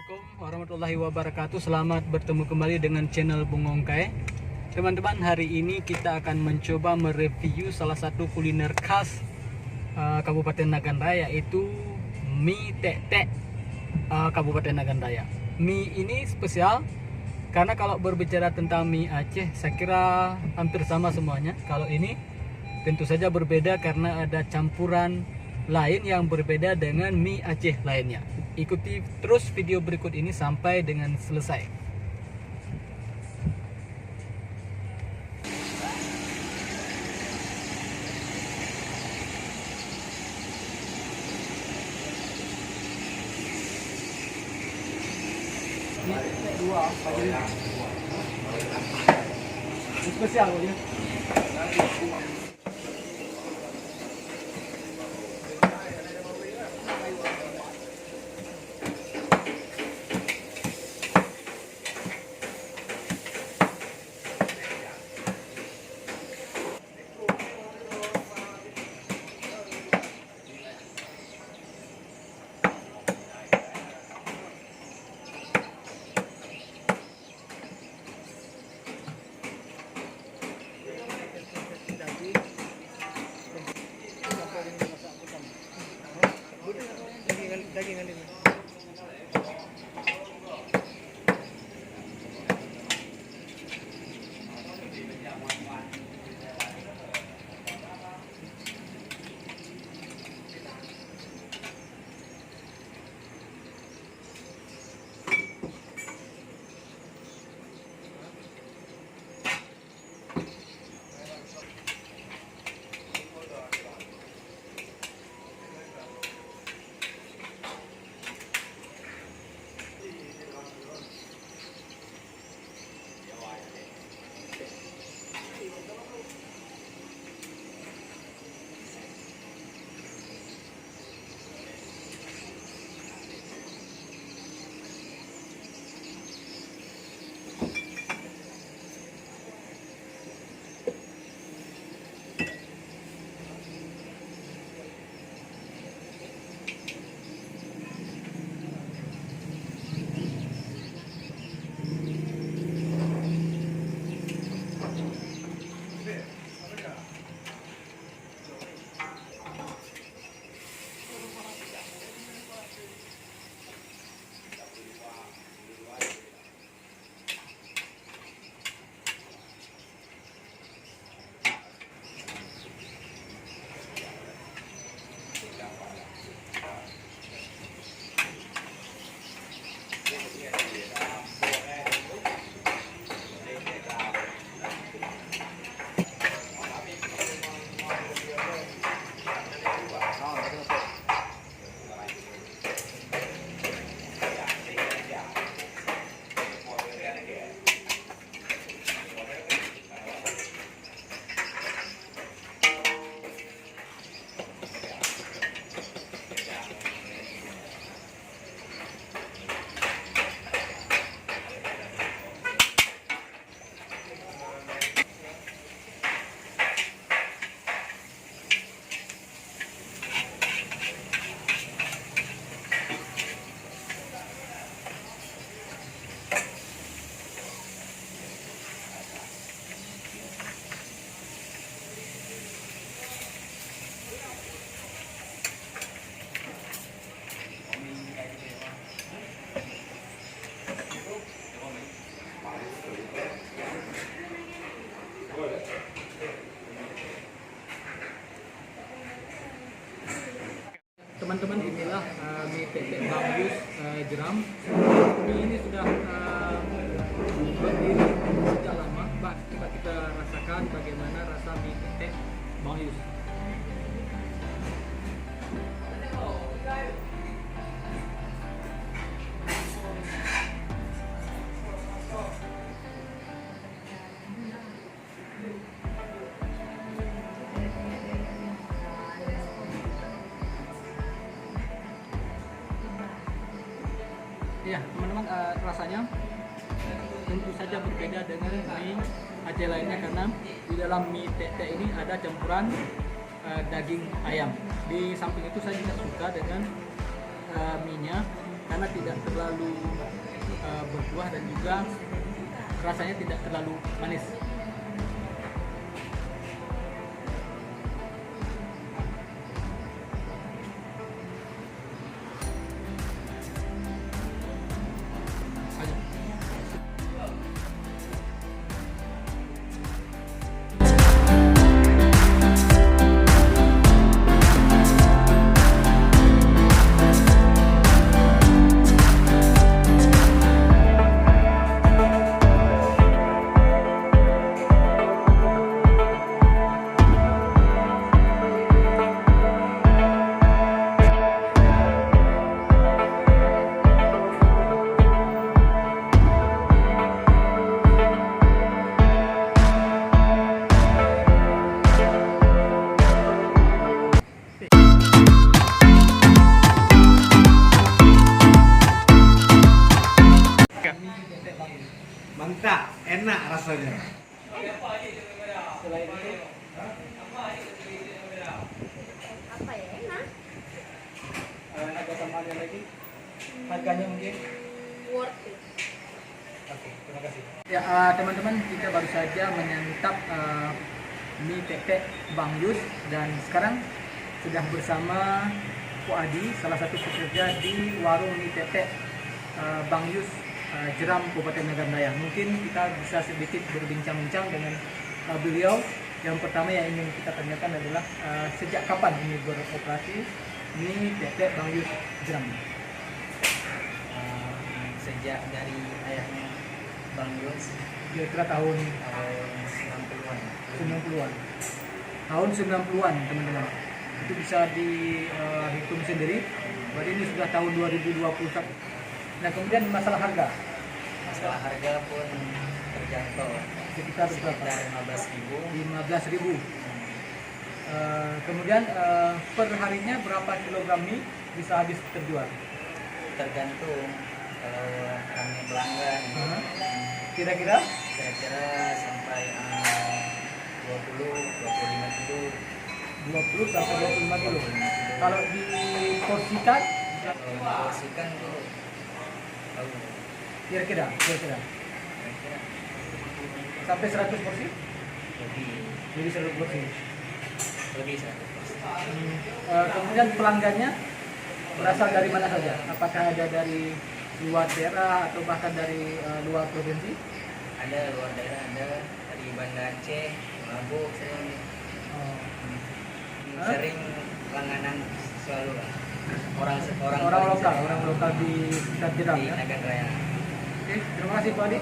Assalamualaikum warahmatullahi wabarakatuh. Selamat bertemu kembali dengan channel Bung Ongkai. Teman-teman, hari ini kita akan mencoba mereview salah satu kuliner khas Kabupaten Nagan Raya, yaitu mie tek-tek Kabupaten Nagan Raya. Mie ini spesial karena kalau berbicara tentang mie Aceh, saya kira hampir sama semuanya. Kalau ini tentu saja berbeda karena ada campuran lain yang berbeda dengan mie Aceh lainnya. Ikuti terus video berikut ini sampai dengan selesai. Ini spesial ya. Daging ini. Teman-teman, inilah mie tek-tek Bang Yus Jeram. Mie ini sudah berdiri sejak lama. Coba kita rasakan bagaimana rasa mie tek-tek Bang Yus. Ya teman-teman, rasanya tentu saja berbeda dengan mie Aceh lainnya karena di dalam mie tek-tek ini ada campuran daging ayam. Di samping itu saya juga suka dengan mie-nya karena tidak terlalu berkuah dan juga rasanya tidak terlalu manis. Mantap, enak rasanya. Selain itu Apa ya, enak? ada tambahan lagi, harganya mungkin. Worth it. Oke, terima kasih. Ya teman-teman, kita baru saja menyantap mie tetek Bang Yus, dan sekarang sudah bersama Ko Adi, salah satu pekerja di warung mie tetek Bang Yus, Jeram, Kabupaten Nagan Raya. Mungkin kita bisa sedikit berbincang-bincang dengan beliau. Yang pertama yang ingin kita tanyakan adalah sejak kapan ini beroperasi mie tetek Bang Yus Jeram? Sejak dari ayahnya Bang Yus Kira-kira tahun 90-an. 90-an. Tahun 90-an, teman-teman. Itu bisa dihitung sendiri. Berarti ini sudah tahun 2021. Nah, kemudian masalah harga. Masalah harga pun terjangkau Sekitar berapa? sekitar 15.000. 15.000. Kemudian per harinya berapa kilogram mie bisa habis terjual? Tergantung kalau kami pelanggan Kira-kira kira-kira sampai 20-25 kilo. 20 sampai 25 kilo. Kalau diporsikan Kalau diporsikan tuh tahu kira-kira kira-kira sampai 100 porsi? lebih Jadi 100 porsi. 100%. Kemudian pelanggannya berasal dari mana saja? Apakah ada dari luar daerah atau bahkan dari luar provinsi? Ada luar daerah, ada dari Banda Aceh, Mabuk sering langganan selalu lah. Orang lokal di sekitar Jeram di ya. Nagan Raya. Oke, terima kasih Pak Adi.